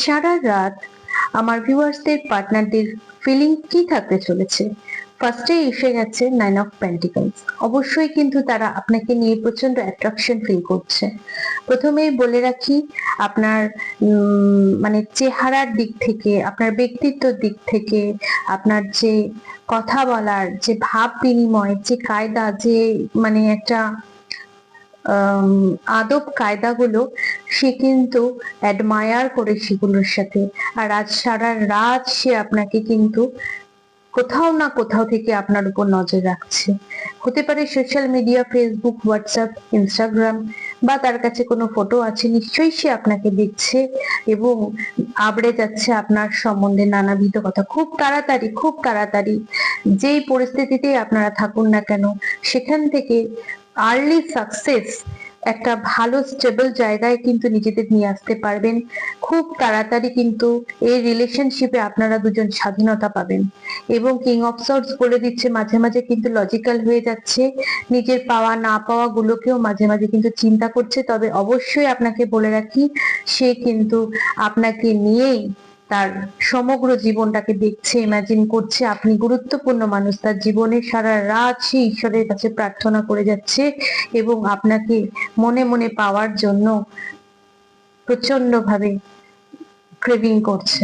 সারা রাত আমার ভিউয়ার্সদের পার্টনারদের ফিলিং কি থাকতে চলেছে? ফার্স্টে এসে গেছে 9 অফ পেন্টিকলস। অবশ্যই কিন্তু তারা আপনাকে নিয়ে প্রচন্ড অ্যাট্রাকশন ফিল করছে। প্রথমেই বলে রাখি, আপনার মানে চেহারার দিক থেকে, আপনার ব্যক্তিত্বর দিক থেকে, আপনার যে কথা বলার যে ভাব বিনিময়, যে কায়দা, যে মানে একটা আদব কায়দাগুলো, সে কিন্তু অ্যাডমায়ার করে সেগুলোর সাথে। আর আজ সারা রাত সে আপনাকে কিন্তু কোথাও না কোথাও থেকে আপনার উপর নজর রাখছে। হতে পারে social media, Facebook, WhatsApp, Instagram, বা তার কাছে কোনো ফটো আছে, নিশ্চয়ই সে আপনাকে দেখছে এবং আবড়ে যাচ্ছে আপনার সম্বন্ধে নানাবিধ কথা। খুব তাড়াতাড়ি যেই পরিস্থিতিতেই আপনারা থাকুন না কেন, সেখান থেকে আর্লি সাকসেস, একটা ভালো স্টেবল জায়গায় কিন্তু নিজেদের নিয়ে আসতে পারবেন। খুব তাড়াতাড়ি কিন্তু এই রিলেশনশিপে আপনারা দুজন স্বাধীনতা পাবেন। এবং কিং অফ সর্টস বলে দিচ্ছে মাঝে মাঝে কিন্তু লজিক্যাল হয়ে যাচ্ছে, নিজের পাওয়া না পাওয়া গুলোকেও মাঝে মাঝে কিন্তু চিন্তা করছে। তবে অবশ্যই আপনাকে বলে রাখি, সে কিন্তু আপনাকে নিয়েই তার সমগ্র জীবনটাকে দেখছে, ইমাজিন করছে। আপনি গুরুত্বপূর্ণ মানুষ তার জীবনে। সারা রাত সে ঈশ্বরের কাছে প্রার্থনা করে যাচ্ছে এবং আপনাকে মনে মনে পাওয়ার জন্য প্রচন্ড ভাবে ক্রেভিং করছে।